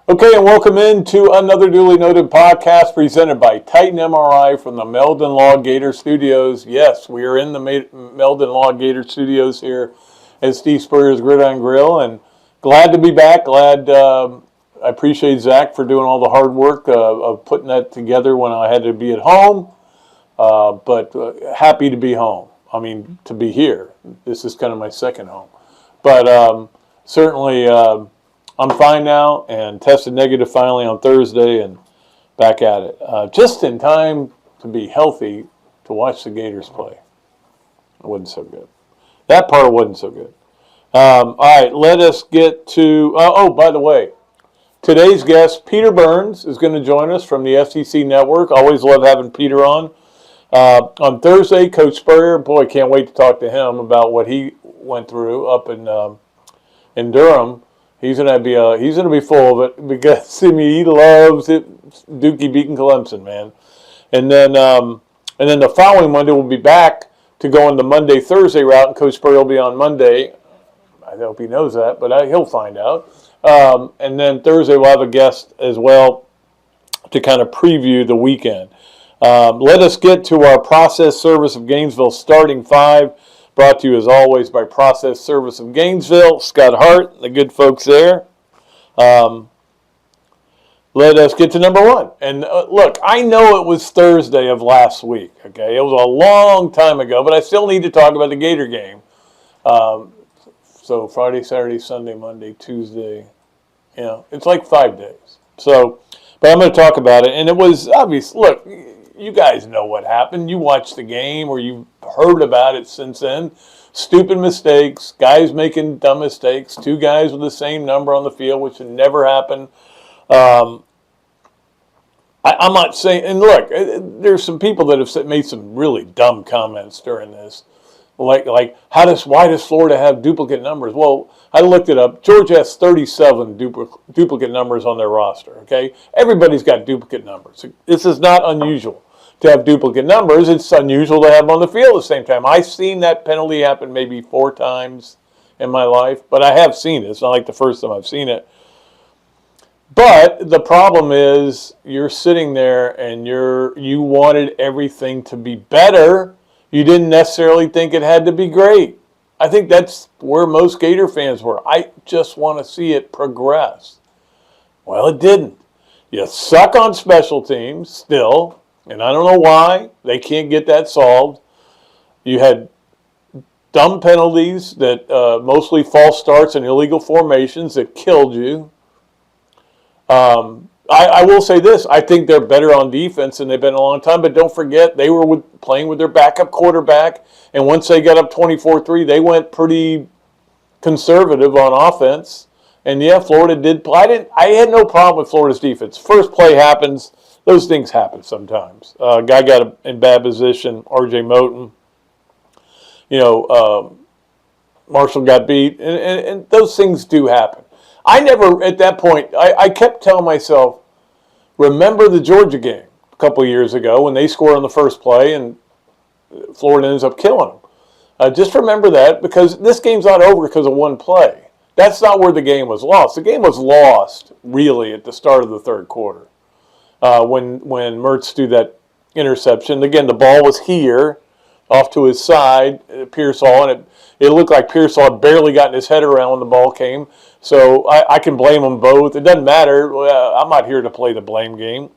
Okay, and welcome into another duly noted podcast presented by Titan MRI from the Meldon Law Gator Studios. Yes, we are in the Meldon Law Gator Studios here at Steve Spurrier's Gridiron Grill, and glad to be back. I appreciate Zach for doing all the hard work of putting that together when I had to be at home, but happy to be home. I mean, to be here. This is kind of my second home. But certainly... I'm fine now and tested negative finally on Thursday and back at it. Just in time to be healthy to watch the Gators play. It wasn't so good. That part wasn't so good. All right, let us get to... by the way, today's guest, Peter Burns, is going to join us from the SEC Network. Always love having Peter on. On Thursday, Coach Spurrier, boy, can't wait to talk to him about what he went through up in Durham. He's gonna be full of it because he loves it. Dookie beating Clemson, man. And then the following Monday we'll be back to go on the Monday-Thursday route, and Coach Spurrier will be on Monday. I hope he knows that, but he'll find out. And then Thursday we'll have a guest as well to kind of preview the weekend. Let us get to our Process Service of Gainesville starting five. Brought to you, as always, by Process Service of Gainesville, Scott Hart, the good folks there. Let us get to number one. And look, I know it was Thursday of last week, okay? It was a long time ago, but I still need to talk about the Gator game. So Friday, Saturday, Sunday, Monday, Tuesday, it's like 5 days. So, but I'm going to talk about it. And it was obvious. Look, you guys know what happened. You watched the game or you've heard about it since then. Stupid mistakes, guys making dumb mistakes, two guys with the same number on the field, which would never happen. I'm not saying, and look, there's some people that have made some really dumb comments during this. Like why does Florida have duplicate numbers? Well, I looked it up. Georgia has 37 duplicate numbers on their roster, okay? Everybody's got duplicate numbers. This is not unusual to have duplicate numbers. It's unusual to have them on the field at the same time. I've seen that penalty happen maybe 4 times in my life, but I have seen it. It's not like the first time I've seen it. But the problem is you're sitting there and you wanted everything to be better. You didn't necessarily think it had to be great. I think that's where most Gator fans were. I just want to see it progress. Well, it didn't. You suck on special teams still, and I don't know why. They can't get that solved. You had dumb penalties that mostly false starts and illegal formations that killed you. I will say this. I think they're better on defense than they've been in a long time, but don't forget they were playing with their backup quarterback, and once they got up 24-3, they went pretty conservative on offense. And, yeah, Florida did play. I had no problem with Florida's defense. First play happens. Those things happen sometimes. Guy got in bad position, R.J. Moten. Marshall got beat, and those things do happen. I never, at that point, I kept telling myself, remember the Georgia game a couple of years ago when they scored on the first play and Florida ends up killing them. Just remember that because this game's not over because of one play. That's not where the game was lost. The game was lost, really, at the start of the third quarter when Mertz threw that interception. Again, the ball was here, off to his side, Pearsall, and it looked like Pearsall had barely gotten his head around when the ball came. So I can blame them both. It doesn't matter. I'm not here to play the blame game.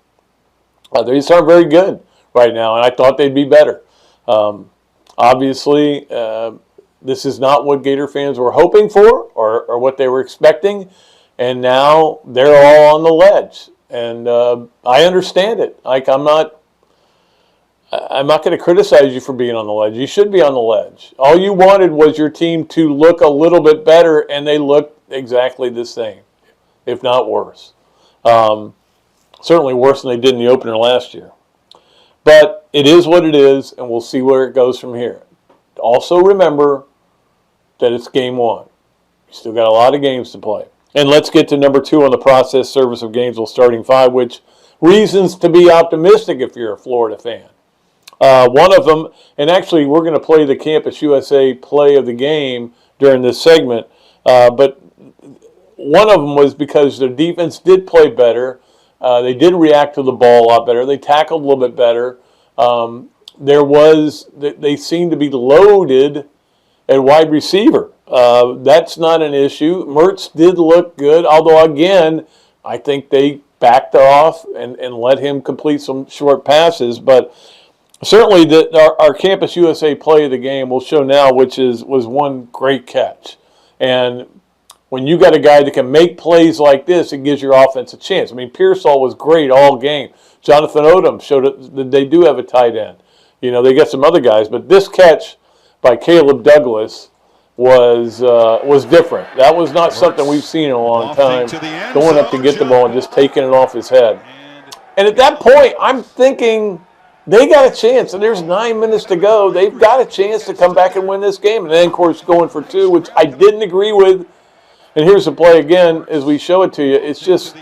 They just aren't very good right now, and I thought they'd be better. Obviously, this is not what Gator fans were hoping for or what they were expecting, and now they're all on the ledge. And I understand it. I'm not going to criticize you for being on the ledge. You should be on the ledge. All you wanted was your team to look a little bit better, and they looked exactly the same, if not worse. Certainly worse than they did in the opener last year. But it is what it is, and we'll see where it goes from here. Also remember that it's game one. You still got a lot of games to play. And let's get to number 2 on the Process Service of Gainesville starting five, which reasons to be optimistic if you're a Florida fan. One of them, and actually we're going to play the Campus USA play of the game during this segment, but one of them was because their defense did play better. They did react to the ball a lot better. They tackled a little bit better. They seemed to be loaded at wide receiver. That's not an issue. Mertz did look good, although, again, I think they backed off and let him complete some short passes. But certainly our Campus USA play of the game will show now, was one great catch. And when you got a guy that can make plays like this, it gives your offense a chance. I mean, Pearsall was great all game. Jonathan Odom showed that they do have a tight end. You know, they got some other guys, but this catch by Caleb Douglas was different. That was not something we've seen in a long time, going up to get the ball and just taking it off his head. And at that point, I'm thinking they got a chance, and there's 9 minutes to go. They've got a chance to come back and win this game. And then, of course, going for two, which I didn't agree with. And here's the play again as we show it to you. It's just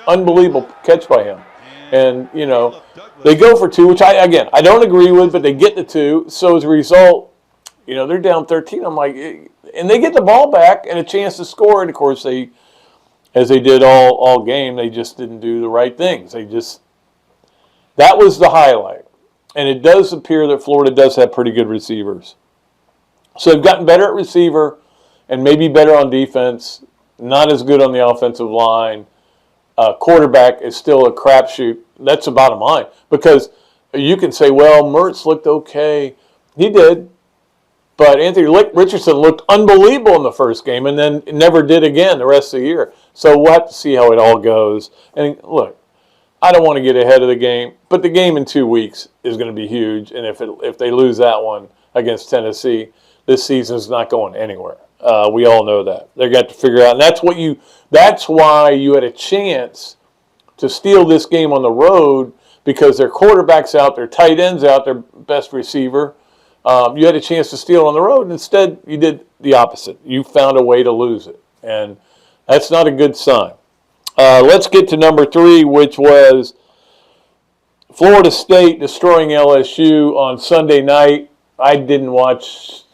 unbelievable catch by him. And, you know, they go for two, which I don't agree with, but they get the two. So as a result, you know, they're down 13. I'm like, and they get the ball back and a chance to score. And, of course, as they did all game, they just didn't do the right things. That was the highlight. And it does appear that Florida does have pretty good receivers. So they've gotten better at receiver and maybe better on defense, not as good on the offensive line. Quarterback is still a crapshoot. That's the bottom line. Because you can say, well, Mertz looked okay. He did. But Anthony Richardson looked unbelievable in the first game and then never did again the rest of the year. So we'll have to see how it all goes. And look, I don't want to get ahead of the game, but the game in 2 weeks is going to be huge. And if they lose that one against Tennessee, this season is not going anywhere. We all know that. They're going to have to figure out. And that's why you had a chance to steal this game on the road, because their quarterback's out, their tight end's out, their best receiver. You had a chance to steal on the road, and instead you did the opposite. You found a way to lose it, and that's not a good sign. Let's get to number 3, which was Florida State destroying LSU on Sunday night. I didn't watch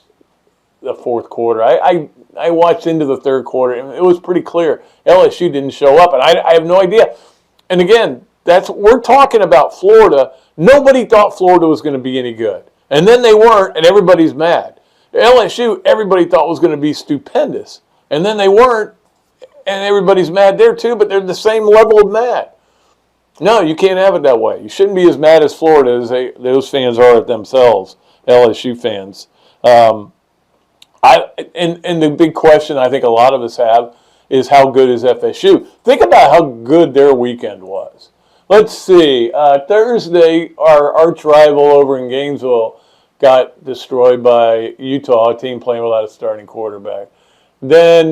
the fourth quarter. I watched into the third quarter, and it was pretty clear LSU didn't show up, and I have no idea. And again, we're talking about Florida. Nobody thought Florida was going to be any good. And then they weren't, and everybody's mad. LSU, everybody thought was going to be stupendous. And then they weren't, and everybody's mad there too, but they're the same level of mad. No, you can't have it that way. You shouldn't be as mad as Florida as those fans are at themselves, LSU fans. And the big question I think a lot of us have is, how good is FSU? Think about how good their weekend was. Let's see. Thursday, our arch rival over in Gainesville got destroyed by Utah, a team playing without a starting quarterback. Then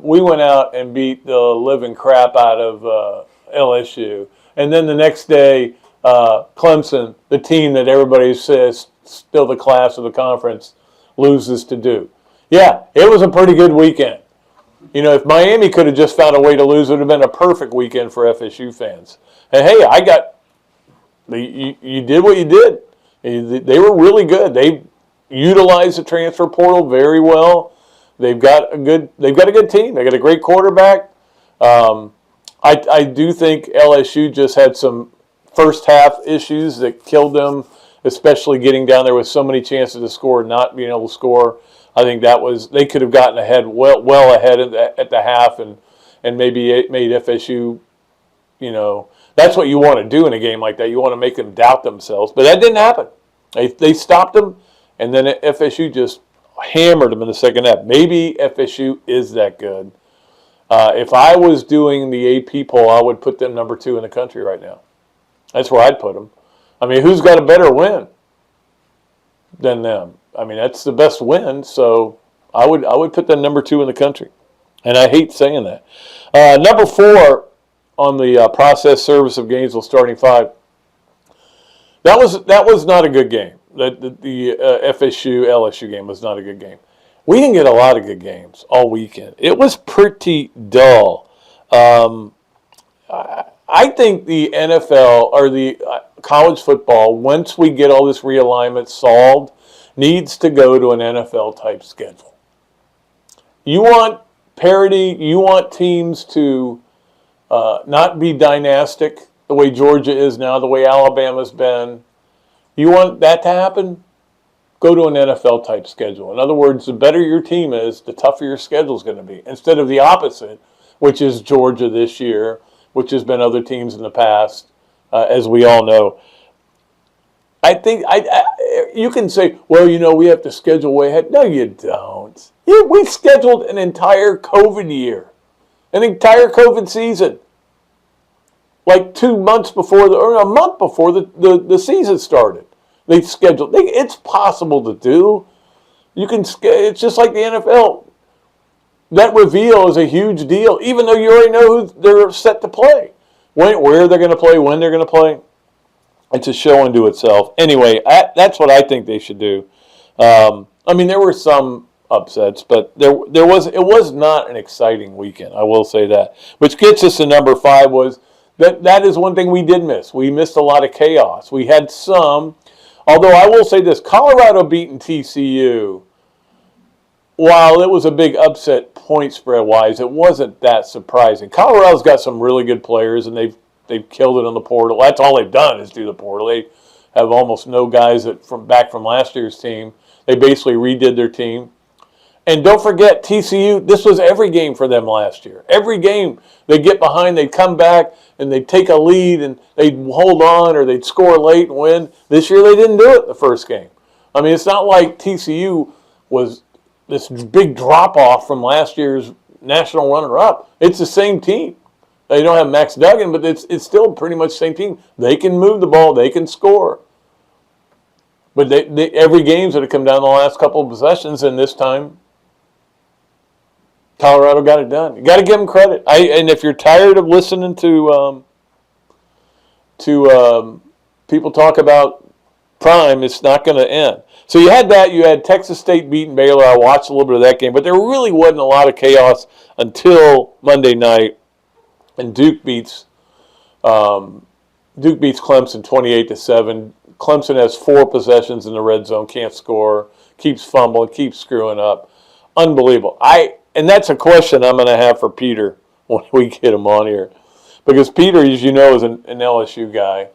we went out and beat the living crap out of LSU. And then the next day, Clemson, the team that everybody says still the class of the conference, loses to Duke. Yeah, it was a pretty good weekend. You know, if Miami could have just found a way to lose, it would have been a perfect weekend for FSU fans. And hey, you did what you did. They were really good. They utilized the transfer portal very well. They've got a good team. They got a great quarterback. I do think LSU just had some first half issues that killed them, especially getting down there with so many chances to score and not being able to score. I think they could have gotten ahead well ahead at the half and maybe made FSU, you know, that's what you want to do in a game like that. You want to make them doubt themselves. But that didn't happen. They stopped them, and then FSU just hammered them in the second half. Maybe FSU is that good. If I was doing the AP poll, I would put them number 2 in the country right now. That's where I'd put them. I mean, who's got a better win than them? I mean, that's the best win, so I would put them number 2 in the country. And I hate saying that. Number 4 on the process service of Gainesville starting 5. That was not a good game. The FSU-LSU game was not a good game. We didn't get a lot of good games all weekend. It was pretty dull. I think the NFL or the college football, once we get all this realignment solved, needs to go to an NFL-type schedule. You want parity. You want teams to not be dynastic the way Georgia is now, the way Alabama's been. You want that to happen? Go to an NFL-type schedule. In other words, the better your team is, the tougher your schedule is going to be. Instead of the opposite, which is Georgia this year, which has been other teams in the past, as we all know. I think you can say, well, we have to schedule way ahead. No, you don't. We scheduled an entire COVID year, an entire COVID season. Like 2 months before, or a month before the season started. They scheduled. It's possible to do. It's just like the NFL. That reveal is a huge deal, even though you already know who they're set to play, where they're going to play, when they're going to play. It's a show unto itself. Anyway, that's what I think they should do. There were some upsets, but it was not an exciting weekend. I will say that. Which gets us to number 5 was. That is one thing we did miss. We missed a lot of chaos. We had some, although I will say this, Colorado beating TCU, while it was a big upset point spread-wise, it wasn't that surprising. Colorado's got some really good players, and they've killed it on the portal. That's all they've done is do the portal. They have almost no guys back from last year's team. They basically redid their team. And don't forget, TCU, this was every game for them last year. Every game they'd get behind, they'd come back, and they'd take a lead, and they'd hold on, or they'd score late and win. This year they didn't do it the first game. It's not like TCU was this big drop-off from last year's national runner-up. It's the same team. They don't have Max Duggan, but it's still pretty much the same team. They can move the ball. They can score. But every game's going to come down the last couple of possessions, and this time Colorado got it done. You got to give them credit. And if you're tired of listening to people talk about Prime, it's not going to end. So you had that. You had Texas State beating Baylor. I watched a little bit of that game, but there really wasn't a lot of chaos until Monday night, and Duke beats Clemson 28-7. Clemson has 4 possessions in the red zone, can't score, keeps fumbling, keeps screwing up. Unbelievable. And that's a question I'm going to have for Peter when we get him on here. Because Peter, as you know, is an LSU guy.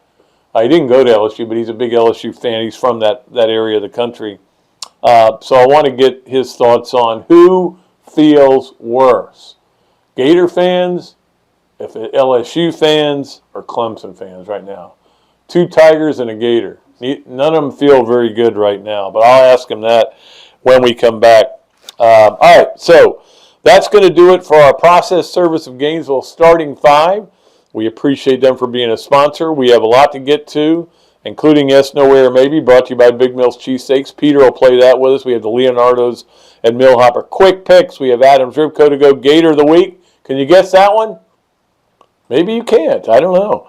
He didn't go to LSU, but he's a big LSU fan. He's from that area of the country. So I want to get his thoughts on who feels worse. Gator fans, LSU fans, or Clemson fans right now. 2 Tigers and a Gator. None of them feel very good right now, but I'll ask him that when we come back. All right, so that's going to do it for our Process Service of Gainesville Starting 5. We appreciate them for being a sponsor. We have a lot to get to, including Yes, No, Where, Maybe, brought to you by Big Mills Cheesesteaks. Peter will play that with us. We have the Leonardos and Millhopper Quick Picks. We have Adam's Ribco to go Gator of the Week. Can you guess that one? Maybe you can't. I don't know.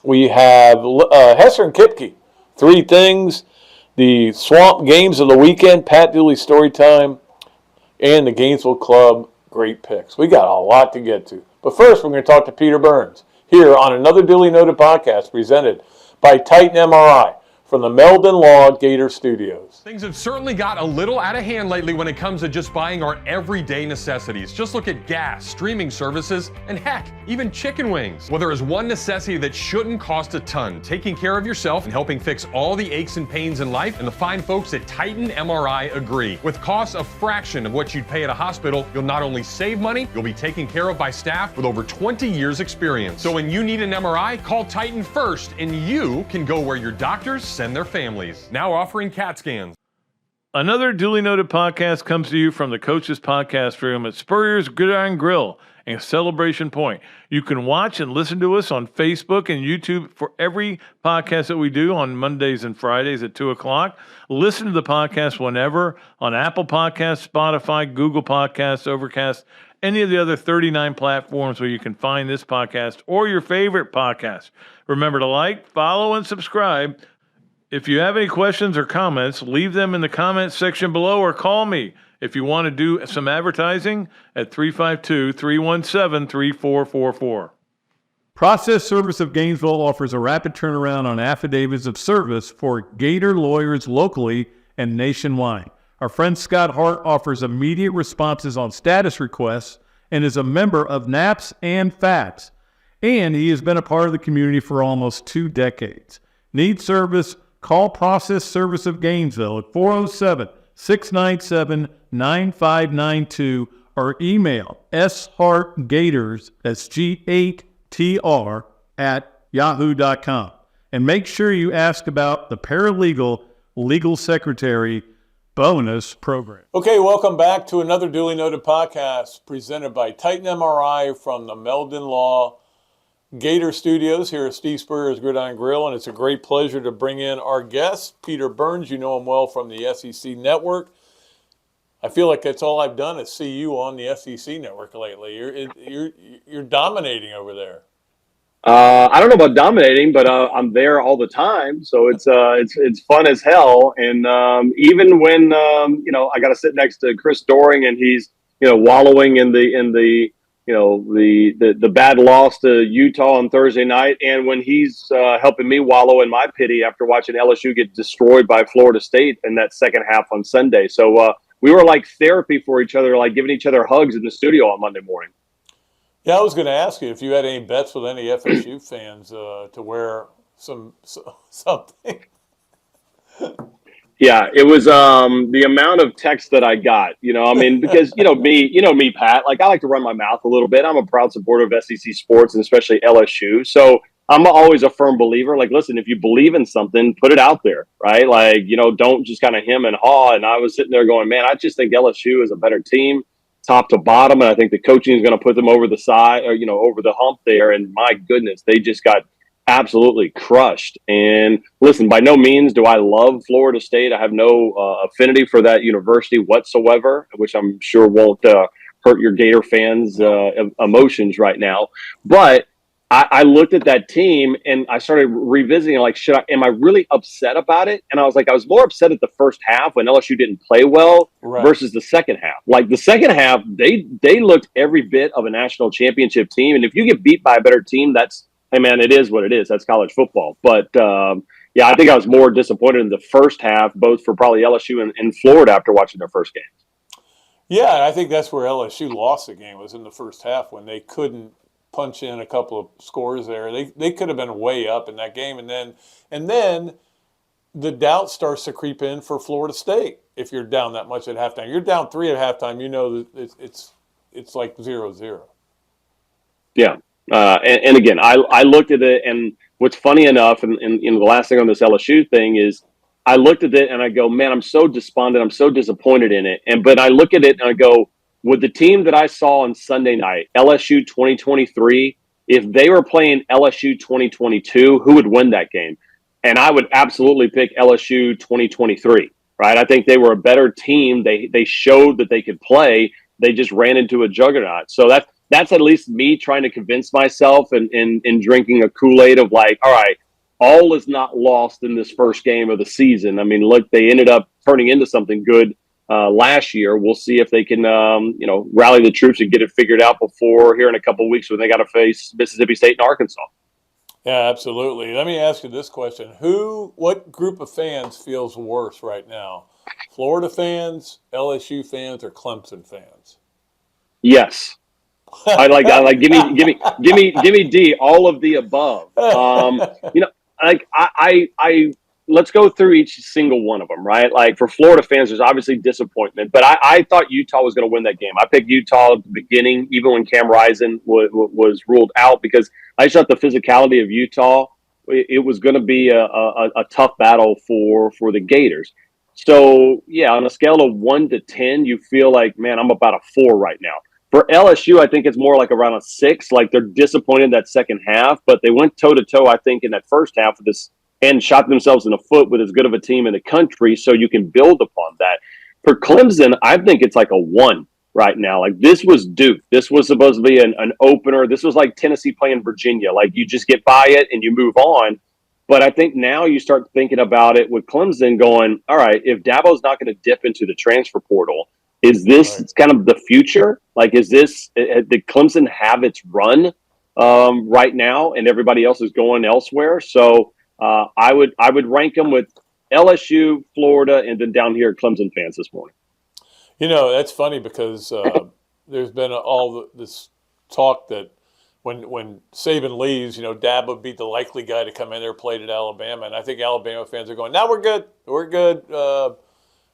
We have Hesser and Kipke. 3 things. The Swamp Games of the Weekend, Pat Dooley Storytime, and the Gainesville Club Great Picks. We got a lot to get to. But first, we're going to talk to Peter Burns here on another Dooley Noted podcast presented by Titan MRI from the Meldon Law Gator Studios. Things have certainly got a little out of hand lately when it comes to just buying our everyday necessities. Just look at gas, streaming services, and heck, even chicken wings. Well, there is one necessity that shouldn't cost a ton: taking care of yourself and helping fix all the aches and pains in life, and the fine folks at Titan MRI agree. With costs a fraction of what you'd pay at a hospital, you'll not only save money, you'll be taken care of by staff with over 20 years experience. So when you need an MRI, call Titan first, and you can go where your doctors send their families. Now offering CAT scans. Another duly noted podcast comes to you from the Coach's Podcast Room at Spurrier's Gridiron Grill and Celebration Point. You can watch and listen to us on Facebook and YouTube for every podcast that we do on Mondays and Fridays at 2 o'clock. Listen to the podcast whenever on Apple Podcasts, Spotify, Google Podcasts, Overcast, any of the other 39 platforms where you can find this podcast or your favorite podcast. Remember to like, follow, and subscribe. If you have any questions or comments, leave them in the comments section below or call me if you want to do some advertising at 352-317-3444. Process Service of Gainesville offers a rapid turnaround on affidavits of service for Gator lawyers locally and nationwide. Our friend Scott Hart offers immediate responses on status requests and is a member of NAPS and FATS. And he has been a part of the community for almost 2 decades. Need service? Call Process Service of Gainesville at 407-697-9592 or email shartgators, that's G8TR, at yahoo.com. And make sure you ask about the paralegal legal secretary bonus program. Okay, welcome back to another duly noted podcast presented by Titan MRI from the Meldon Law Gator Studios here at Steve Spurrier's Gridiron Grill, and it's a great pleasure to bring in our guest, Peter Burns. You know him well from the SEC Network. I feel like that's all I've done is see you on the SEC Network lately. You're dominating over there. I don't know about dominating, but I'm there all the time, so it's fun as hell. And even when I got to sit next to Chris Doring, and he's wallowing in the bad loss to Utah on Thursday night, and when he's helping me wallow in my pity after watching LSU get destroyed by Florida State in that second half on Sunday. So we were like therapy for each other, like giving each other hugs in the studio on Monday morning. Yeah, I was going to ask you if you had any bets with any FSU fans to wear something. Yeah, it was the amount of text that I got, because me, Pat, like I like to run my mouth a little bit. I'm a proud supporter of SEC sports and especially LSU. So I'm always a firm believer. Like, listen, if you believe in something, put it out there, right? Like, don't just kind of hem and haw. And I was sitting there going, man, I just think LSU is a better team, top to bottom, and I think the coaching is going to put them over the side, or over the hump there. And my goodness, they just got absolutely crushed. And listen, by no means do I love Florida State. I have no affinity for that university whatsoever, which I'm sure won't hurt your Gator fans' emotions right now. But I looked at that team and I started revisiting, like, am I really upset about it? And I was more upset at the first half when LSU didn't play well versus the second half. Like the second half, they looked every bit of a national championship team. And if you get beat by a better team, hey man, it is what it is. That's college football. But I think I was more disappointed in the first half, both for probably LSU and Florida after watching their first game. Yeah, I think that's where LSU lost the game, was in the first half when they couldn't punch in a couple of scores there. They could have been way up in that game, and then the doubt starts to creep in for Florida State. If you're down that much at halftime, you're down 3 at halftime. It's like 0-0. Yeah, and again, I looked at it, and what's funny enough, and the last thing on this LSU thing is, I looked at it and I go, man, I'm so despondent, I'm so disappointed in it, but I look at it and I go, with the team that I saw on Sunday night, LSU 2023, if they were playing LSU 2022, who would win that game? And I would absolutely pick LSU 2023, right? I think they were a better team. They showed that they could play. They just ran into a juggernaut. So that's at least me trying to convince myself and drinking a Kool-Aid of like, all right, all is not lost in this first game of the season. I mean, look, they ended up turning into something good last year. We'll see if they can, rally the troops and get it figured out before here in a couple of weeks when they got to face Mississippi State and Arkansas. Yeah, absolutely. Let me ask you this question. What group of fans feels worse right now? Florida fans, LSU fans, or Clemson fans? Yes. I like give me D, all of the above. I let's go through each single one of them, right? Like for Florida fans, there's obviously disappointment, but I thought Utah was going to win that game. I picked Utah at the beginning, even when Cam Rising was ruled out, because I thought the physicality of Utah, it was going to be a tough battle for the Gators. So yeah, on a scale of 1 to 10, you feel like, man, I'm about a 4 right now. For LSU, I think it's more like around a 6. Like they're disappointed in that second half, but they went toe to toe, I think, in that first half of this and shot themselves in the foot with as good of a team in the country. So you can build upon that. For Clemson, I think it's like a 1 right now. Like this was Duke. This was supposed to be an opener. This was like Tennessee playing Virginia. Like you just get by it and you move on. But I think now you start thinking about it with Clemson going, all right, if Dabo's not going to dip into the transfer portal, is this kind of the future? Like, did Clemson have its run right now and everybody else is going elsewhere? So I would rank them with LSU, Florida, and then down here Clemson fans this morning. That's funny because there's been this talk that when Saban leaves, Dabo would be the likely guy to come in there, played at Alabama, and I think Alabama fans are going, "Now we're good. We're good.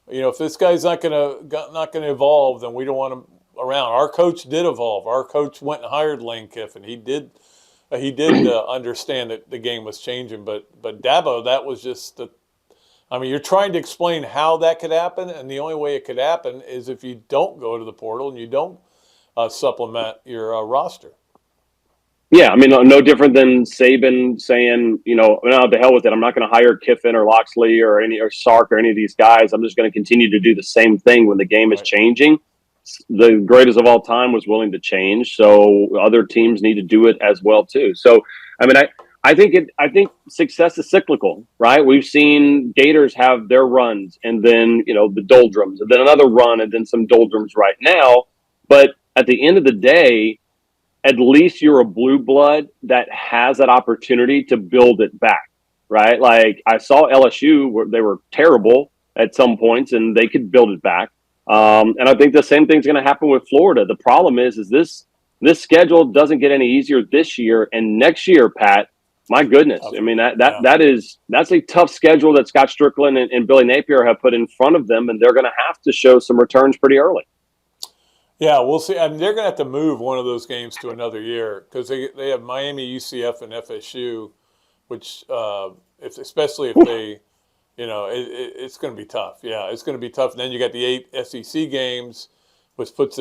If this guy's not gonna evolve, then we don't want him around." Our coach did evolve. Our coach went and hired Lane Kiffin. He did understand that the game was changing, but Dabo, that was just you're trying to explain how that could happen, and the only way it could happen is if you don't go to the portal and you don't supplement your roster. Yeah, no different than Saban saying, no, the hell with it. I'm not going to hire Kiffin or Loxley or Sark or any of these guys. I'm just going to continue to do the same thing when the game is changing. The greatest of all time was willing to change, so other teams need to do it as well too. So, I think success is cyclical, right? We've seen Gators have their runs, and then the doldrums, and then another run, and then some doldrums right now. But at the end of the day, at least you're a blue blood that has that opportunity to build it back, right? Like I saw LSU where they were terrible at some points, and they could build it back. And I think the same thing's going to happen with Florida. The problem is this schedule doesn't get any easier this year, and next year, Pat. My goodness, that's a tough schedule that Scott Strickland and Billy Napier have put in front of them, and they're going to have to show some returns pretty early. Yeah, we'll see. They're going to have to move one of those games to another year because they have Miami, UCF, and FSU, which especially if they, it's going to be tough. Yeah, it's going to be tough. And then you got the 8 SEC games, which puts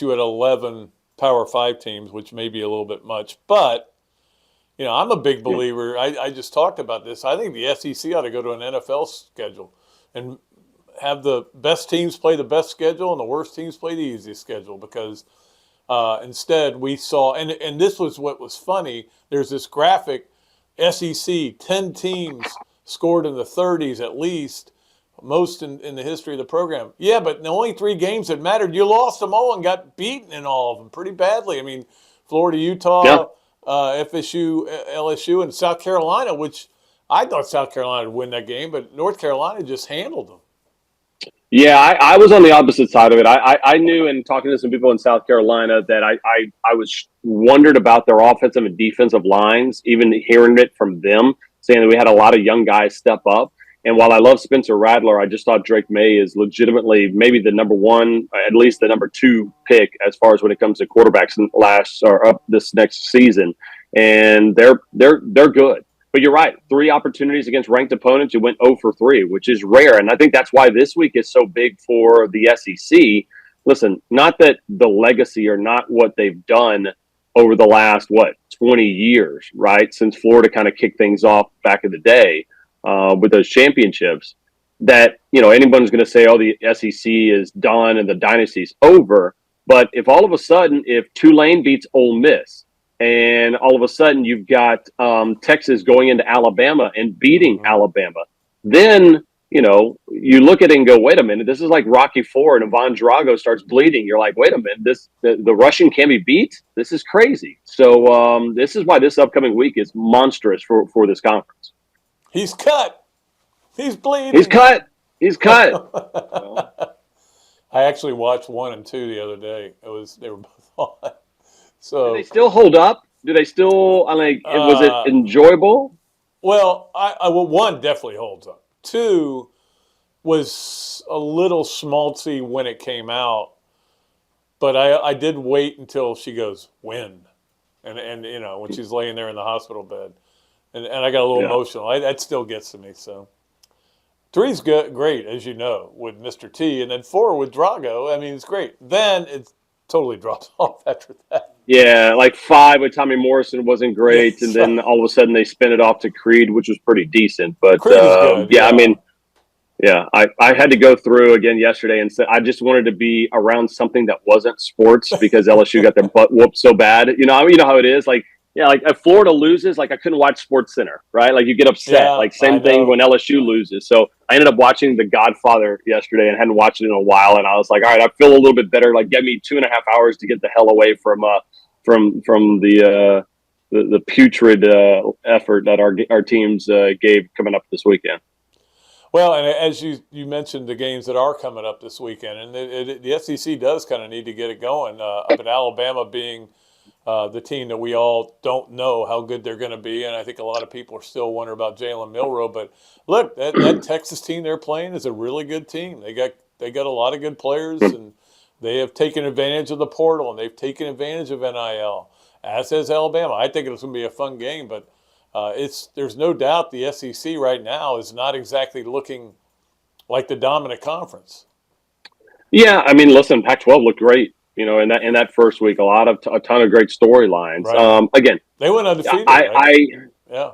you at 11 Power 5 teams, which may be a little bit much. But, I'm a big believer. I just talked about this. I think the SEC ought to go to an NFL schedule and have the best teams play the best schedule and the worst teams play the easiest schedule because instead we saw, and this was what was funny, there's this graphic, SEC, 10 teams scored in the 30s at least, most in the history of the program. Yeah, but the only 3 games that mattered, you lost them all and got beaten in all of them pretty badly. Florida, Utah, FSU, LSU, and South Carolina, which I thought South Carolina would win that game, but North Carolina just handled them. Yeah, I was on the opposite side of it. I knew in talking to some people in South Carolina that I was wondered about their offensive and defensive lines, even hearing it from them, saying that we had a lot of young guys step up. And while I love Spencer Rattler, I just thought Drake May is legitimately maybe the number 1, at least the number 2 pick as far as when it comes to quarterbacks up this next season. And they're good. But you're right. 3 opportunities against ranked opponents. You went 0 for 3, which is rare. And I think that's why this week is so big for the SEC. Listen, not that the legacy or not what they've done over the last, 20 years, right? Since Florida kind of kicked things off back in the day with those championships, that, anyone's going to say, oh, the SEC is done and the dynasty's over. But if all of a sudden, if Tulane beats Ole Miss, and all of a sudden you've got Texas going into Alabama and beating Alabama, then, you look at it and go, wait a minute, this is like Rocky IV and Ivan Drago starts bleeding. You're like, wait a minute, the Russian can be beat? This is crazy. So this is why this upcoming week is monstrous for this conference. He's cut. He's bleeding. He's cut. I actually watched 1 and 2 the other day. They were both on. So, do they still hold up? Do they still, was it enjoyable? Well, 1 definitely holds up. 2 was a little schmaltzy when it came out, but I did wait until she goes, when? And when she's laying there in the hospital bed. And I got a little emotional. That still gets to me. So 3's good, great, as you know, with Mr. T. And then 4 with Drago. It's great. Then it totally drops off after that. Yeah, 5 with Tommy Morrison wasn't great, and then all of a sudden they spin it off to Creed, which was pretty decent. But Creed is good, I had to go through again yesterday and say I just wanted to be around something that wasn't sports because LSU got their butt whooped so bad. You know how it is. If Florida loses, I couldn't watch Sports Center, right? You get upset. Same thing when LSU loses. So I ended up watching The Godfather yesterday and hadn't watched it in a while. And I was like, all right, I feel a little bit better. Get me 2.5 hours to get the hell away from the putrid effort that our teams gave coming up this weekend. Well, and as you mentioned, the games that are coming up this weekend, and the SEC does kind of need to get it going. Up in Alabama being the team that we all don't know how good they're going to be, and I think a lot of people are still wondering about Jalen Milroe. But look, that Texas team they're playing is a really good team. They got a lot of good players, and they have taken advantage of the portal, and they've taken advantage of NIL. As has Alabama. I think it's going to be a fun game, but there's no doubt the SEC right now is not exactly looking like the dominant conference. Yeah, I mean, listen, Pac-12 looked great. In that first week, a ton of great storylines. Right. Again, they went undefeated. Right?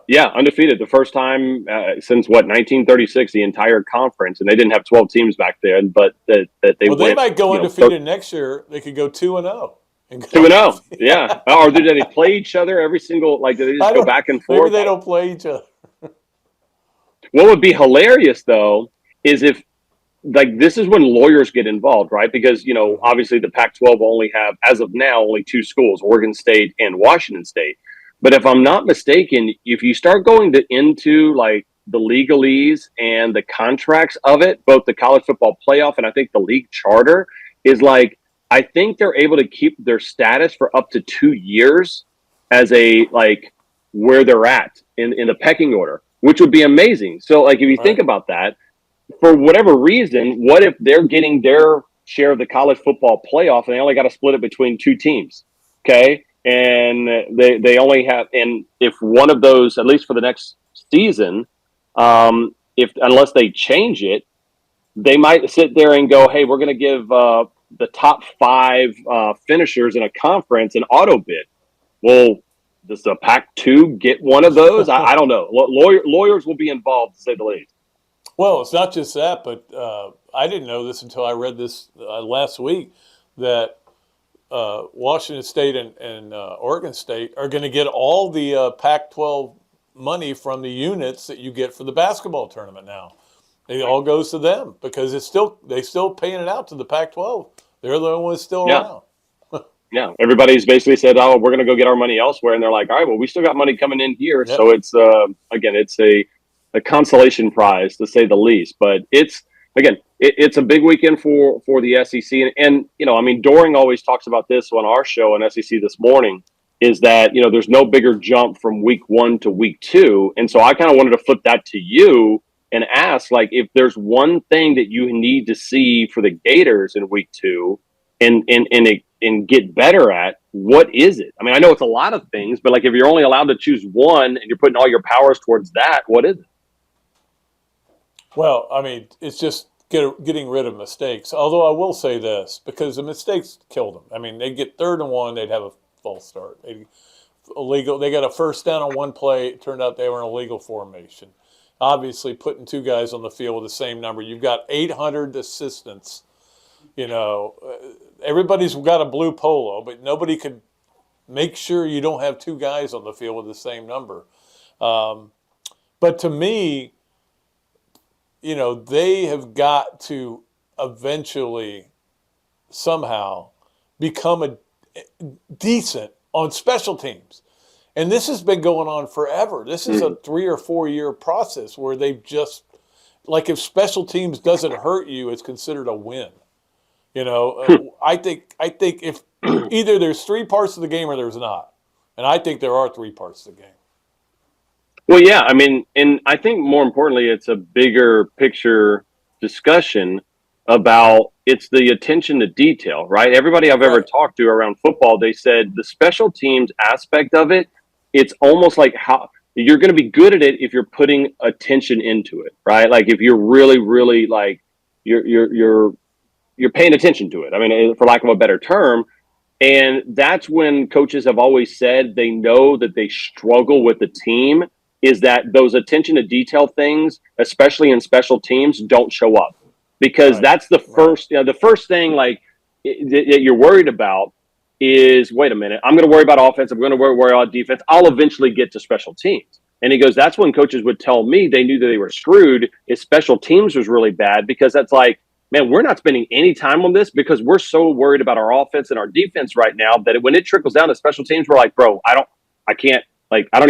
Yeah, undefeated. The first time since 1936, the entire conference, and they didn't have 12 teams back then, but that they they might go undefeated next year. They could go 2-0. 2-0, yeah. Or do they play each other every single? Like, do they just go back and forth? Maybe they don't play each other. What would be hilarious though is if, like, this is when lawyers get involved, right? Because obviously the Pac-12 only have, as of now, only two schools, Oregon State and Washington State. But if I'm not mistaken, if you start going into like the legalese and the contracts of it, both the college football playoff and I think the league charter is like, I think they're able to keep their status for up to 2 years as where they're at in the pecking order, which would be amazing. So like, if you think about that, for whatever reason, what if they're getting their share of the college football playoff and they only got to split it between two teams? Okay. And they only have, and if one of those, at least for the next season, unless they change it, they might sit there and go, hey, we're going to give the top 5 finishers in a conference an auto bid. Well, does the Pac-2 get one of those? I don't know. Lawyers will be involved, to say the least. Well, it's not just that, but I didn't know this until I read this last week, that Washington State and Oregon State are going to get all the Pac-12 money from the units that you get for the basketball tournament now. It all goes to them because they still paying it out to the Pac-12. They're the only ones still around. Yeah, everybody's basically said, "Oh, we're going to go get our money elsewhere," and they're like, "All right, well, we still got money coming in here." Yep. So it's again, it's a consolation prize to say the least. But it's a big weekend for the SEC, and I mean, Doring always talks about this on our show on SEC This Morning, is that there's no bigger jump from week 1 to week 2, and so I kind of wanted to flip that to you and ask, like, if there's one thing that you need to see for the Gators in week 2 and get better at, what is it? I mean, I know it's a lot of things, but like, if you're only allowed to choose one and you're putting all your powers towards that, what is it? Well, I mean, it's just getting rid of mistakes. Although I will say this, because the mistakes killed them. I mean, they'd get 3rd and 1, they'd have a false start. They got a first down on one play. It turned out they were in a illegal formation. Obviously, putting 2 guys on the field with the same number. You've got 800 assistants. Everybody's got a blue polo, but nobody could make sure you don't have 2 guys on the field with the same number. But to me, they have got to eventually somehow become a decent on special teams. And this has been going on forever. This is a 3 or 4 year process where they've just, like, if special teams doesn't hurt you, it's considered a win. I think if either there's 3 parts of the game or there's not. And I think there are 3 parts of the game. Well, yeah, I mean, and I think more importantly, it's a bigger picture discussion about it's the attention to detail, right? Everybody I've ever talked to around football, they said the special teams aspect of it, it's almost like how you're going to be good at it if you're putting attention into it, right? Like if you're really, really like you're paying attention to it. I mean, for lack of a better term. And that's when coaches have always said they know that they struggle with the team, is that those attention to detail things, especially in special teams, don't show up. Because that's the first, the first thing like that you're worried about is, wait a minute, I'm going to worry about offense. I'm going to worry about defense. I'll eventually get to special teams. And he goes, that's when coaches would tell me they knew that they were screwed if special teams was really bad, because that's like, man, we're not spending any time on this because we're so worried about our offense and our defense right now that when it trickles down to special teams, we're like, bro, I don't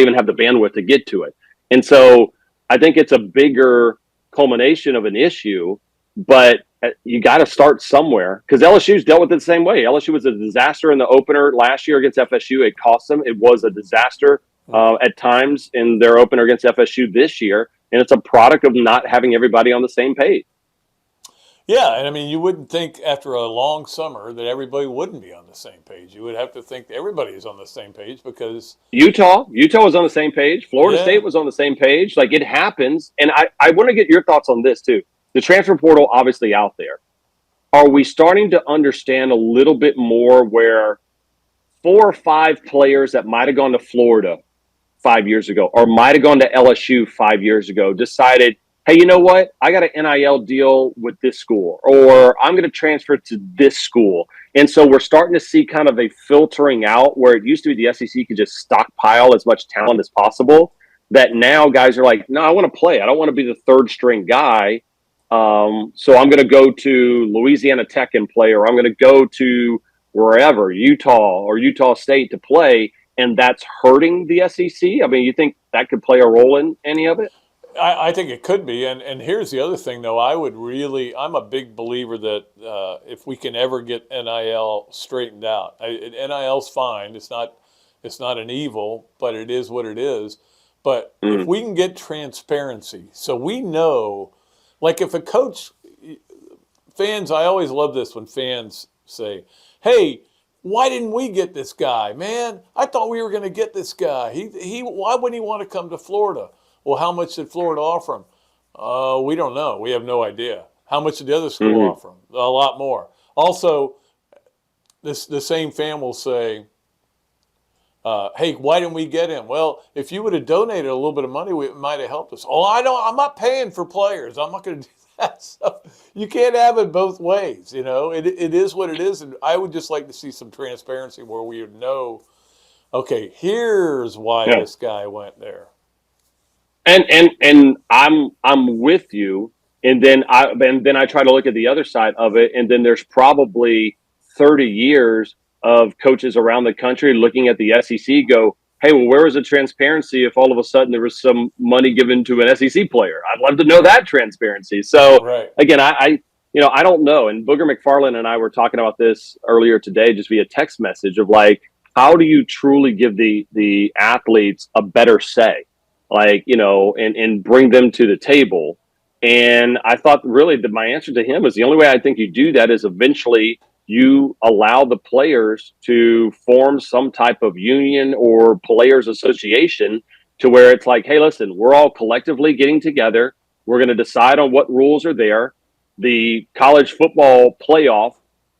even have the bandwidth to get to it. And so I think it's a bigger culmination of an issue, but you got to start somewhere, because LSU's dealt with it the same way. LSU was a disaster in the opener last year against FSU. It cost them. It was a disaster at times in their opener against FSU this year, and it's a product of not having everybody on the same page. Yeah, and I mean, you wouldn't think after a long summer that everybody wouldn't be on the same page. You would have to think everybody is on the same page because Utah was on the same page. Florida State was on the same page. Like, it happens. And I want to get your thoughts on this too. The transfer portal obviously out there. Are we starting to understand a little bit more where 4 or 5 players that might have gone to Florida 5 years ago or might have gone to LSU 5 years ago decided, hey, you know what? I got an NIL deal with this school, or I'm going to transfer to this school. And so we're starting to see kind of a filtering out where it used to be the SEC could just stockpile as much talent as possible, that now guys are like, no, I want to play. I don't want to be the third string guy. So I'm going to go to Louisiana Tech and play, or I'm going to go to wherever, Utah or Utah State to play. And that's hurting the SEC. I mean, you think that could play a role in any of it? I think it could be, and here's the other thing, though. I'm a big believer that if we can ever get NIL straightened out, NIL's fine. It's not an evil, but it is what it is. But if we can get transparency, so we know, like if a coach, fans, I always love this when fans say, "Hey, why didn't we get this guy, man? I thought we were going to get this guy. Why wouldn't he want to come to Florida?" Well, how much did Florida offer him? We don't know. We have no idea. How much did the other school offer him? A lot more. Also, the same fan will say, hey, why didn't we get him? Well, if you would have donated a little bit of money, it might have helped us. Oh, I'm not paying for players. I'm not going to do that. So you can't have it both ways. You know, it is what it is. And I would just like to see some transparency where we would know, okay, here's why this guy went there. And I'm with you, and then I try to look at the other side of it, and then there's probably 30 years of coaches around the country looking at the SEC go, hey, well, where was the transparency if all of a sudden there was some money given to an SEC player? I'd love to know that transparency. So again, I don't know. And Booger McFarland and I were talking about this earlier today, just via text message, of like, how do you truly give the athletes a better say? Like, and bring them to the table. And I thought really that my answer to him is the only way I think you do that is eventually you allow the players to form some type of union or players association to where it's like, hey, listen, we're all collectively getting together. We're going to decide on what rules are there. The college football playoff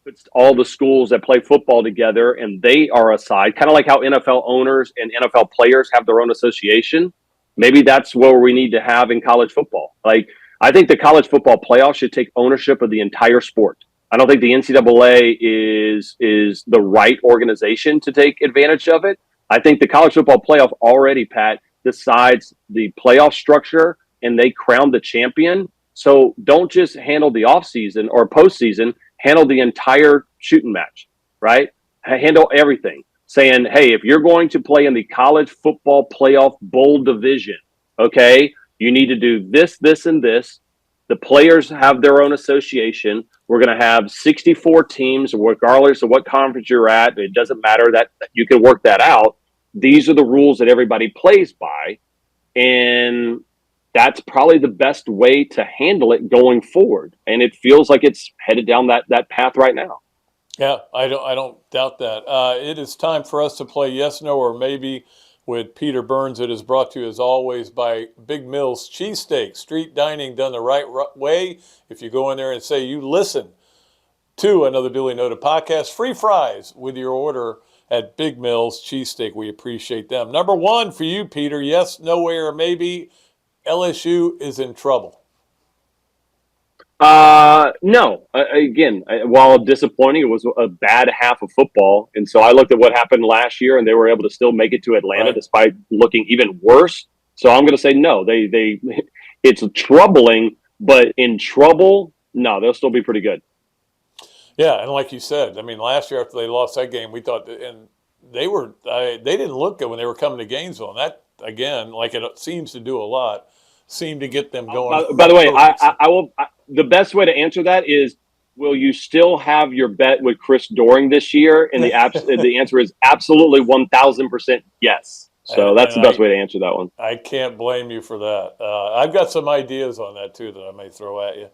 puts all the schools that play football together, and they are a side, kind of like how NFL owners and NFL players have their own association. Maybe that's where we need to have in college football. Like, I think the college football playoff should take ownership of the entire sport. I don't think the NCAA is the right organization to take advantage of it. I think the college football playoff already, Pat, decides the playoff structure, and they crown the champion. So don't just handle the offseason or postseason, handle the entire shooting match, right? Handle everything. Saying, hey, if you're going to play in the college football playoff bowl division, okay, you need to do this, this, and this. The players have their own association. We're going to have 64 teams, regardless of what conference you're at. It doesn't matter, that you can work that out. These are the rules that everybody plays by. And that's probably the best way to handle it going forward. And it feels like it's headed down that path right now. Yeah, I don't doubt that. It is time for us to play Yes, No, or Maybe with Peter Burns. It is brought to you, as always, by Big Mills Cheesesteaks. Street dining done the right way. If you go in there and say you listen to another Dooley Noted podcast, free fries with your order at Big Mills Cheesesteak. We appreciate them. Number one for you, Peter. Yes, no way, or maybe LSU is in trouble. No. Again, while disappointing, it was a bad half of football. And so I looked at what happened last year, and they were able to still make it to Atlanta despite looking even worse. So I'm going to say no. It's troubling, but in trouble, no, they'll still be pretty good. Yeah, and like you said, I mean, last year after they lost that game, we thought, and they didn't look good when they were coming to Gainesville. And that, again, like it seems to do a lot, seem to get them going. By the way, I will. The best way to answer that is, will you still have your bet with Chris Doering this year? And the answer is absolutely 1,000% yes. So that's the best way to answer that one. I can't blame you for that. I've got some ideas on that too that I may throw at you.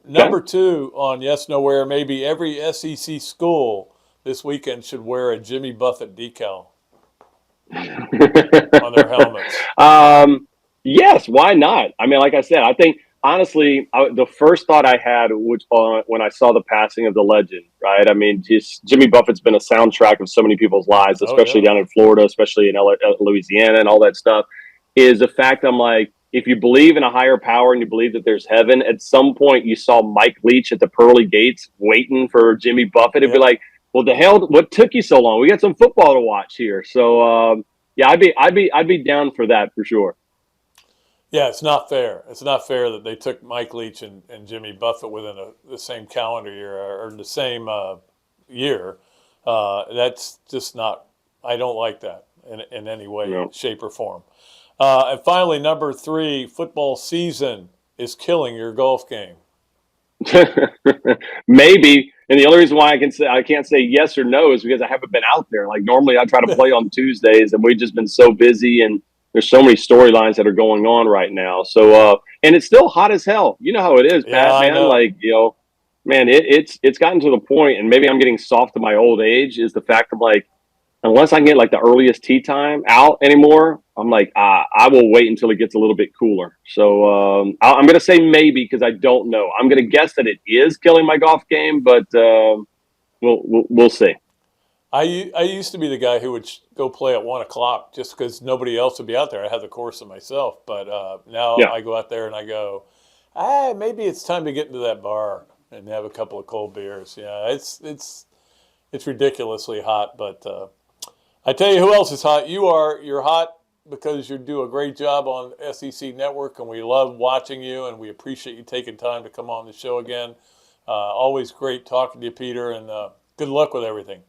Number 2 on Yes Nowhere, maybe every SEC school this weekend should wear a Jimmy Buffett decal on their helmets. Yes, why not? I mean, like I said, I think honestly, the first thought I had was when I saw the passing of the legend, right? I mean, just Jimmy Buffett's been a soundtrack of so many people's lives, especially down in Florida, especially in Louisiana and all that stuff, is the fact I'm like, if you believe in a higher power and you believe that there's heaven, at some point you saw Mike Leach at the pearly gates waiting for Jimmy Buffett. It'd be like, well, the hell, what took you so long? We got some football to watch here. So, yeah, I'd be down for that for sure. Yeah, it's not fair. It's not fair that they took Mike Leach and Jimmy Buffett within the same calendar year or the same year. That's just not – I don't like that in any way, shape, or form. And finally, number 3, football season is killing your golf game. Maybe. And the only reason why I can't say yes or no is because I haven't been out there. Like normally I try to play on Tuesdays, and we've just been so busy, and there's so many storylines that are going on right now. So, and it's still hot as hell. You know how it is, Pat, man. Like, man, it's gotten to the point, and maybe I'm getting soft to my old age, is the fact of like, unless I can get like the earliest tee time out anymore, I'm like, I will wait until it gets a little bit cooler. So I'm going to say maybe because I don't know. I'm going to guess that it is killing my golf game, but we'll see. I used to be the guy who would go play at 1 o'clock just because nobody else would be out there. I had the course to myself, but now I go out there and I go, maybe it's time to get into that bar and have a couple of cold beers. Yeah, it's ridiculously hot, but I tell you who else is hot. You're hot because you do a great job on SEC Network, and we love watching you, and we appreciate you taking time to come on the show again. Always great talking to you, Peter, and good luck with everything.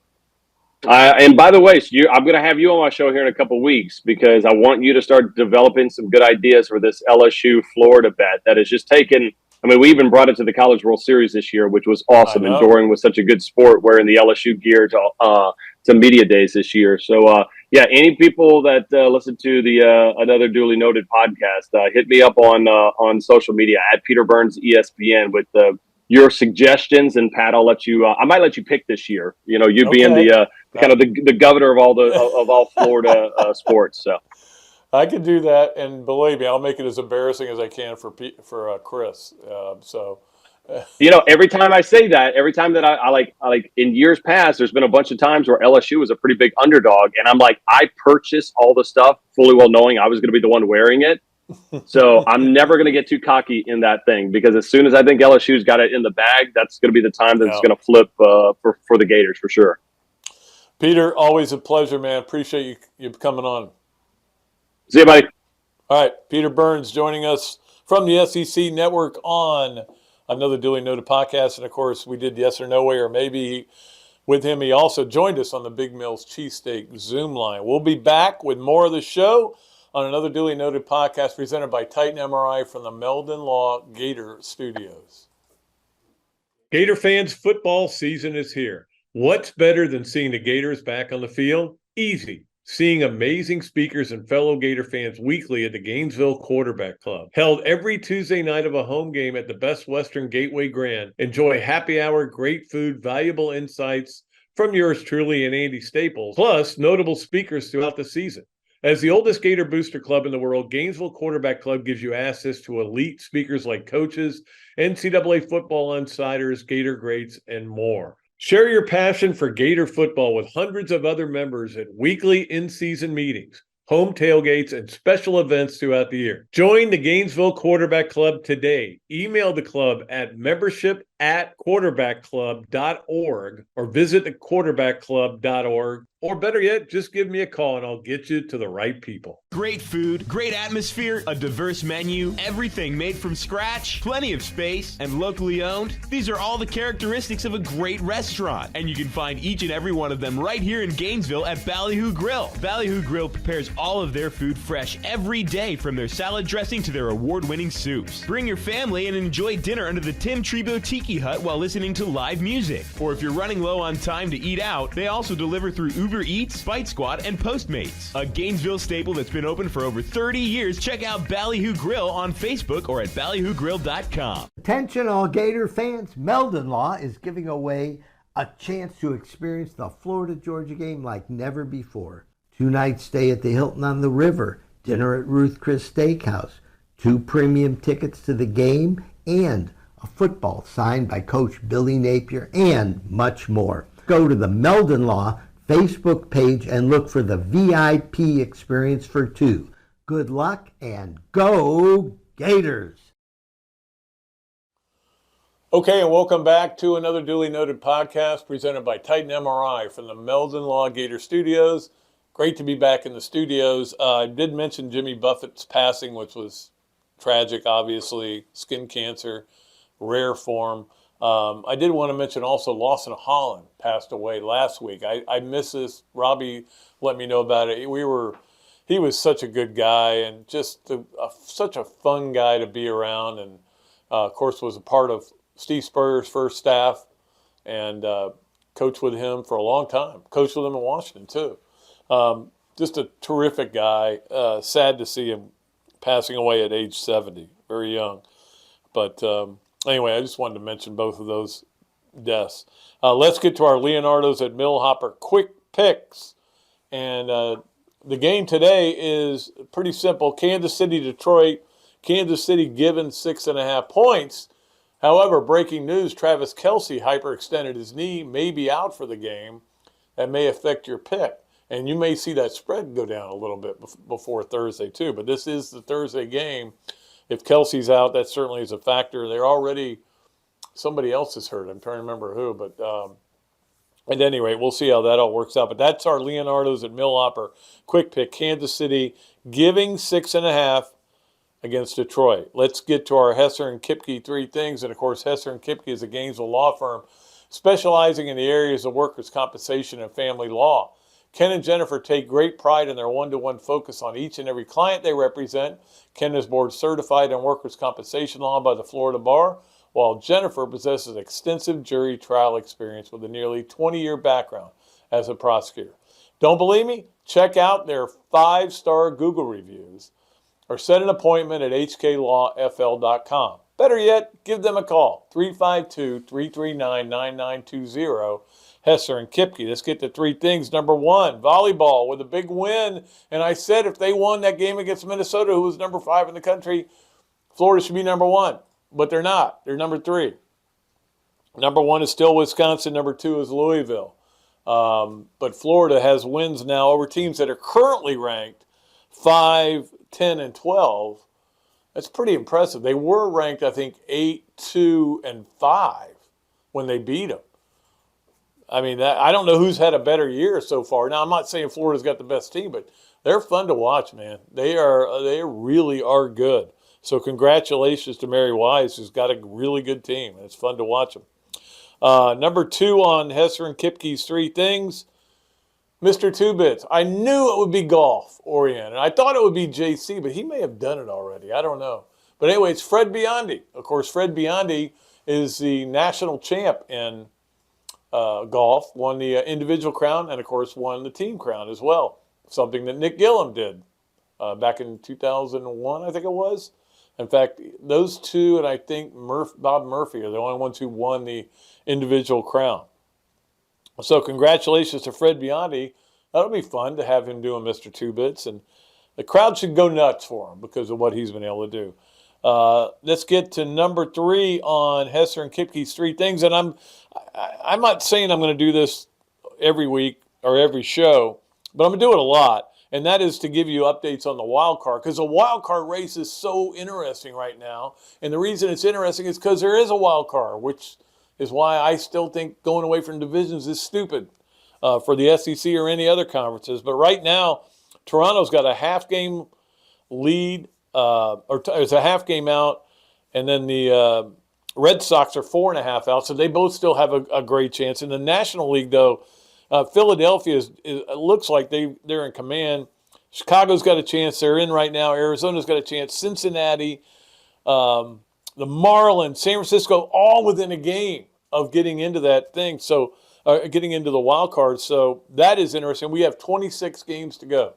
And by the way, I'm going to have you on my show here in a couple of weeks because I want you to start developing some good ideas for this LSU Florida bet that is just taken. I mean, we even brought it to the College World Series this year, which was awesome. And Doering was such a good sport wearing the LSU gear to media days this year. So, yeah, any people that listen to the Another Duly Noted podcast, hit me up on social media at Peter Burns ESPN with your suggestions. And Pat, I'll let you. I might let you pick this year. You know, you being the kind of the governor of all Florida sports. So I can do that, and believe me, I'll make it as embarrassing as I can for Chris. You know, every time I say that, every time that I like in years past, there's been a bunch of times where LSU was a pretty big underdog, and I'm like, I purchased all the stuff fully well knowing I was going to be the one wearing it. So I'm never going to get too cocky in that thing because as soon as I think LSU's got it in the bag, that's going to be the time that it's going to flip for the Gators for sure. Peter, always a pleasure, man. Appreciate you coming on. See you, buddy. All right, Peter Burns joining us from the SEC Network on Another Duly Noted podcast. And, of course, we did Yes or No Way, or maybe with him he also joined us on the Big Mills Cheesesteak Zoom line. We'll be back with more of the show on Another Duly Noted podcast presented by Titan MRI from the Meldon Law Gator Studios. Gator fans, football season is here. What's better than seeing the Gators back on the field? Easy. Seeing amazing speakers and fellow Gator fans weekly at the Gainesville Quarterback Club. Held every Tuesday night of a home game at the Best Western Gateway Grand. Enjoy happy hour, great food, valuable insights from yours truly and Andy Staples, plus notable speakers throughout the season. As the oldest Gator booster club in the world, Gainesville Quarterback Club gives you access to elite speakers like coaches, NCAA football insiders, Gator greats, and more. Share your passion for Gator football with hundreds of other members at weekly in-season meetings, home tailgates, and special events throughout the year. Join the Gainesville Quarterback Club today. Email the club at membership at quarterbackclub.org or visit the quarterbackclub.org, or better yet, just give me a call and I'll get you to the right people. Great food, great atmosphere, a diverse menu, everything made from scratch, plenty of space, and locally owned. These are all the characteristics of a great restaurant, and you can find each and every one of them right here in Gainesville at Ballyhoo Grill. Ballyhoo Grill prepares all of their food fresh every day, from their salad dressing to their award-winning soups. Bring your family and enjoy dinner under the Tim Trebo Tiki Hut while listening to live music. Or if you're running low on time to eat out, they also deliver through Uber Eats, Bite Squad, and Postmates. A Gainesville staple that's been open for over 30 years. Check out Ballyhoo Grill on Facebook or at ballyhoogrill.com. Attention all Gator fans, Meldon Law is giving away a chance to experience the Florida-Georgia game like never before. 2-night stay at the Hilton on the River, dinner at Ruth Chris Steakhouse, 2 premium tickets to the game, and a football signed by Coach Billy Napier, and much more. Go to the Meldon Law Facebook page and look for the VIP experience for 2. Good luck and go Gators! Okay, and welcome back to another duly noted podcast presented by Titan MRI from the Meldon Law Gator Studios. Great to be back in the studios. I did mention Jimmy Buffett's passing, which was tragic, obviously, skin cancer, rare form. I did want to mention also Lawson Holland passed away last week. I miss this. Robbie let me know about it. He was such a good guy and just such a fun guy to be around, and of course was a part of Steve Spurrier's first staff and coached with him for a long time. Coached with him in Washington too. Just a terrific guy. Sad to see him passing away at age 70, very young. But anyway, I just wanted to mention both of those deaths. Let's get to our Leonardo's at Millhopper quick picks. And the game today is pretty simple. Kansas City, Detroit. Kansas City given 6.5 points. However, breaking news, Travis Kelce hyperextended his knee, may be out for the game. That may affect your pick. And you may see that spread go down a little bit before Thursday too. But this is the Thursday game. If Kelsey's out, that certainly is a factor. They're already, somebody else is hurt. I'm trying to remember who, but at any rate, we'll see how that all works out. But that's our Leonardo's at Millhopper quick pick. Kansas City giving 6.5 against Detroit. Let's get to our Hesser and Kipke 3 things. And of course, Hesser and Kipke is a Gainesville law firm specializing in the areas of workers' compensation and family law. Ken and Jennifer take great pride in their one-to-one focus on each and every client they represent. Ken is board certified in workers' compensation law by the Florida Bar, while Jennifer possesses extensive jury trial experience with a nearly 20-year background as a prosecutor. Don't believe me? Check out their 5-star Google reviews or set an appointment at hklawfl.com. Better yet, give them a call, 352-339-9920. Hesser and Kipke. Let's get to 3 things. Number 1, volleyball with a big win. And I said if they won that game against Minnesota, who was number 5 in the country, Florida should be number 1. But they're not. They're number 3. Number 1 is still Wisconsin. Number 2 is Louisville. But Florida has wins now over teams that are currently ranked 5, 10, and 12. That's pretty impressive. They were ranked, I think, 8, 2, and 5 when they beat them. I mean, I don't know who's had a better year so far. Now, I'm not saying Florida's got the best team, but they're fun to watch, man. They really are good. So congratulations to Mary Wise, who's got a really good team. It's fun to watch them. Number 2 on Hesser and Kipke's 3 things, Mr. Two Bits. I knew it would be golf oriented. I thought it would be JC, but he may have done it already. I don't know. But anyway, it's Fred Biondi. Of course, Fred Biondi is the national champ in golf, won the individual crown, and of course won the team crown as well. Something that Nick Gillum did back in 2001, I think it was. In fact, those two and I think Bob Murphy are the only ones who won the individual crown. So congratulations to Fred Biondi. That'll be fun to have him doing Mr. Two Bits, and the crowd should go nuts for him because of what he's been able to do. Let's get to number 3 on Hesser and Kipke's 3 things. And I'm not saying I'm going to do this every week or every show, but I'm going to do it a lot. And that is to give you updates on the wild card, because the wild card race is so interesting right now. And the reason it's interesting is because there is a wild card, which is why I still think going away from divisions is stupid for the SEC or any other conferences. But right now, Toronto's got a half game lead, it's a half game out, and then the Red Sox are 4.5 out, so they both still have a great chance. In the National League, though, Philadelphia it looks like they're in command. Chicago's got a chance. They're in right now. Arizona's got a chance. Cincinnati, the Marlins, San Francisco, all within a game of getting into that thing. So getting into the wild card. So that is interesting. We have 26 games to go.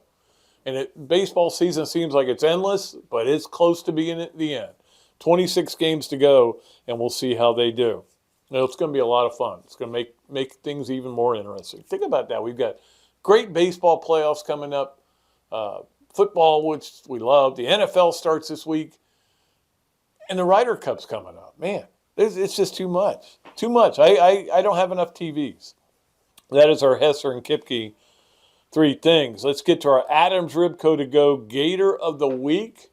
And baseball season seems like it's endless, but it's close to being at the end. 26 games to go, and we'll see how they do. It's going to be a lot of fun. It's going to make things even more interesting. Think about that. We've got great baseball playoffs coming up. Football, which we love. The NFL starts this week. And the Ryder Cup's coming up. Man, it's just too much. Too much. I don't have enough TVs. That is our Hesser and Kipke 3 things. Let's get to our Adams Ribco to Go Gator of the Week.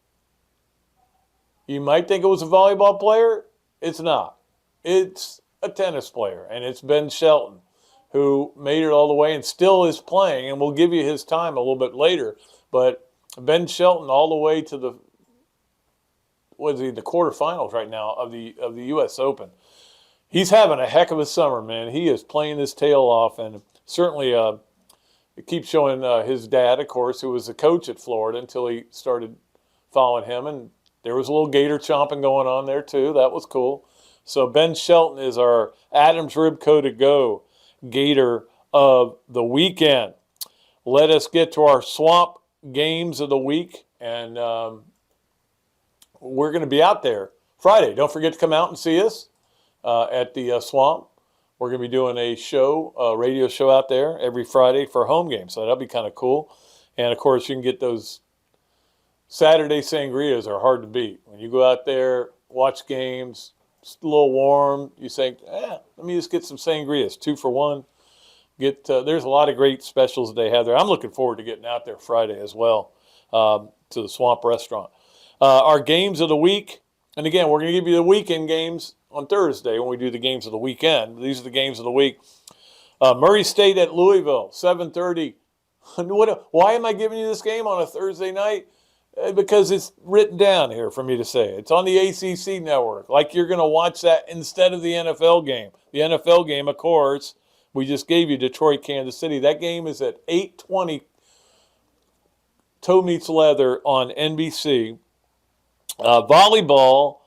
You might think it was a volleyball player. It's not. It's a tennis player, and it's Ben Shelton, who made it all the way and still is playing, and we'll give you his time a little bit later. But Ben Shelton all the way to the quarterfinals right now of the U.S. Open. He's having a heck of a summer, man. He is playing his tail off, and certainly it keeps showing his dad, of course, who was the coach at Florida until he started following him, and there was a little gator chomping going on there too. That was cool. So Ben Shelton is our Adams Ribco to Go Gator of the weekend. Let us get to our Swamp Games of the week, and we're going to be out there Friday. Don't forget to come out and see us at the Swamp. We're going to be doing a radio show out there every Friday for home games, so that'll be kind of cool. And, of course, you can get those Saturday sangrias are hard to beat. When you go out there, watch games, it's a little warm, you think, let me just get some sangrias, 2 for 1. There's a lot of great specials that they have there. I'm looking forward to getting out there Friday as well to the Swamp Restaurant. Our games of the week, and again, we're going to give you the weekend games on Thursday when we do the games of the weekend. These are the games of the week. Murray State at Louisville, 7:30. Why am I giving you this game on a Thursday night? Because it's written down here for me to say. It's on the ACC network. Like you're going to watch that instead of the NFL game. The NFL game, of course, we just gave you Detroit, Kansas City. That game is at 8:20. Toe meets leather on NBC. Volleyball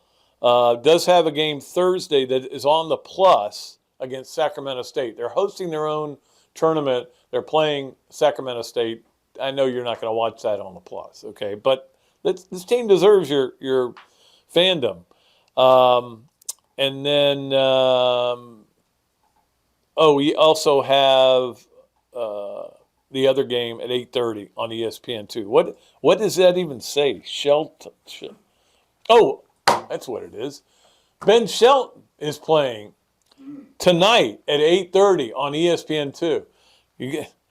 does have a game Thursday that is on the Plus against Sacramento State. They're hosting their own tournament. They're playing Sacramento State. I know you're not going to watch that on the Plus, okay? But this team deserves your fandom. And then, we also have the other game at 8:30 on ESPN2. What does that even say? Oh, that's what it is. Ben Shelton is playing tonight at 8:30 on ESPN2.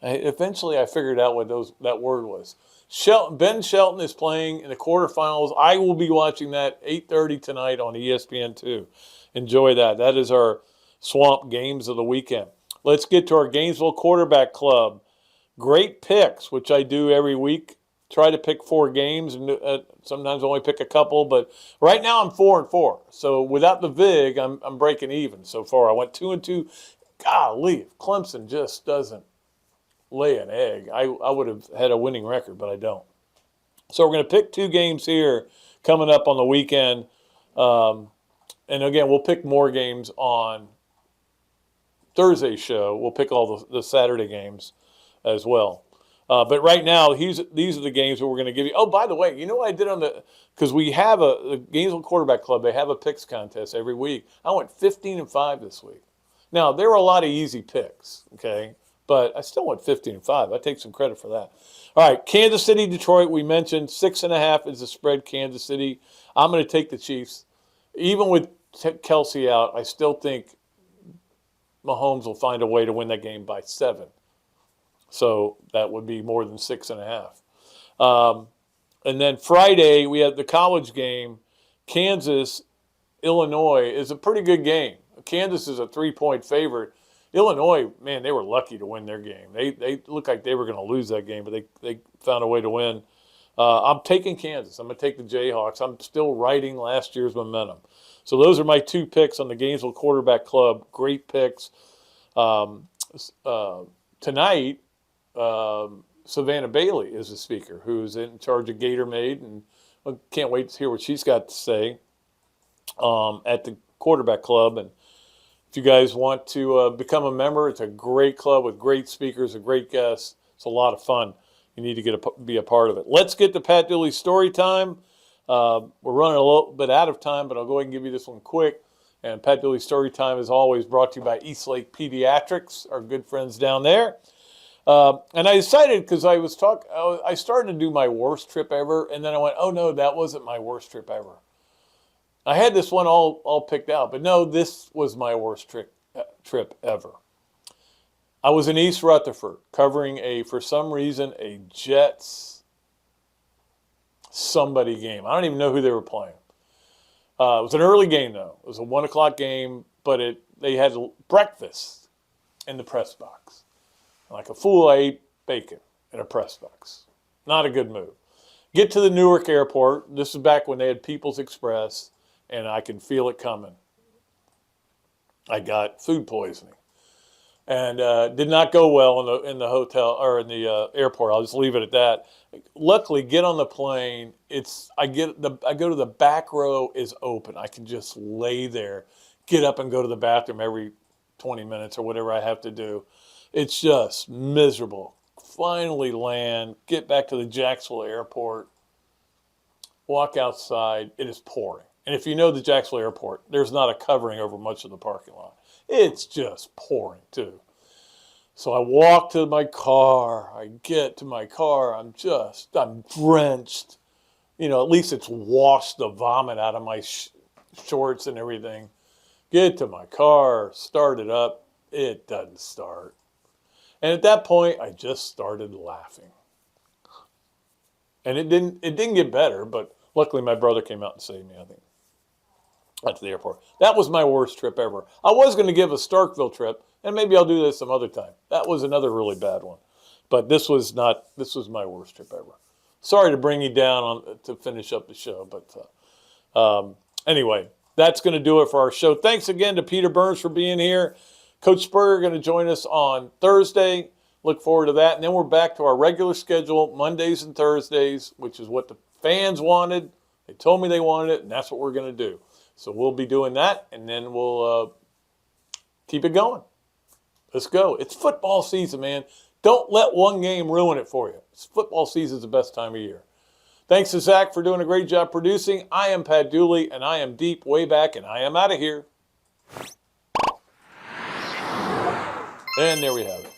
Eventually, I figured out what that word was. Ben Shelton is playing in the quarterfinals. I will be watching that 8:30 tonight on ESPN2. Enjoy that. That is our Swamp Games of the weekend. Let's get to our Gainesville Quarterback Club. Great picks, which I do every week. Try to pick 4 games, and sometimes only pick a couple. But right now I'm 4-4. So without the VIG, I'm breaking even so far. I went 2-2. Golly, if Clemson just doesn't lay an egg, I would have had a winning record, but I don't. So we're going to pick 2 games here coming up on the weekend. And again, we'll pick more games on Thursday's show. We'll pick all the Saturday games as well. But right now, these are the games that we're going to give you. Oh, by the way, you know what I did because we have the Gainesville Quarterback Club, they have a picks contest every week. I went 15-5 this week. Now, there were a lot of easy picks, okay? But I still went 15-5. I take some credit for that. All right, Kansas City, Detroit, we mentioned 6.5 is the spread, Kansas City. I'm going to take the Chiefs. Even with Kelsey out, I still think Mahomes will find a way to win that game by 7. So that would be more than 6.5. And then Friday, we have the college game. Kansas, Illinois is a pretty good game. Kansas is a 3-point favorite. Illinois, man, they were lucky to win their game. They looked like they were going to lose that game, but they found a way to win. I'm taking Kansas. I'm going to take the Jayhawks. I'm still riding last year's momentum. So those are my 2 picks on the Gainesville Quarterback Club. Great picks. Tonight, Savannah Bailey is the speaker who's in charge of Gator Made, and I can't wait to hear what she's got to say at the Quarterback Club. And if you guys want to become a member, it's a great club with great speakers and great guests. It's a lot of fun. You need to be a part of it. Let's get to Pat Dooley's story time. We're running a little bit out of time, but I'll go ahead and give you this one quick. And Pat Dooley's story time is always brought to you by Eastlake Pediatrics, our good friends down there. And I decided, because I started to do my worst trip ever, and then I went, oh no, that wasn't my worst trip ever. I had this one all picked out, but no, this was my worst trip ever. I was in East Rutherford covering for some reason, a Jets somebody game. I don't even know who they were playing. It was an early game, though. It was a 1 o'clock game, but they had breakfast in the press box. Like a fool, I ate bacon in a press box. Not a good move. Get to the Newark airport. This is back when they had People's Express, and I could feel it coming. I got food poisoning. And did not go well in the hotel or in the airport. I'll just leave it at that. Luckily, get on the plane. I go to the back row is open. I can just lay there, get up and go to the bathroom every 20 minutes or whatever I have to do. It's just miserable. Finally land, get back to the Jacksonville airport, walk outside. It is pouring. And if you know the Jacksonville airport, there's not a covering over much of the parking lot. It's just pouring, too. So I walk to my car. I get to my car. I'm drenched. At least it's washed the vomit out of my shorts and everything. Get to my car, start it up. It doesn't start. And at that point, I just started laughing. And it didn't get better, but luckily my brother came out and saved me, I think. At the airport. That was my worst trip ever. I was going to give a Starkville trip, and maybe I'll do this some other time. That was another really bad one. But this was my worst trip ever. Sorry to bring you down to finish up the show, but anyway, that's going to do it for our show. Thanks again to Peter Burns for being here. Coach Spurrier going to join us on Thursday. Look forward to that. And then we're back to our regular schedule, Mondays and Thursdays, which is what the fans wanted. They told me they wanted it, and that's what we're going to do. So we'll be doing that, and then we'll keep it going. Let's go. It's football season, man. Don't let one game ruin it for you. Football season is the best time of year. Thanks to Zach for doing a great job producing. I am Pat Dooley, and I am deep way back, and I am out of here. And there we have it.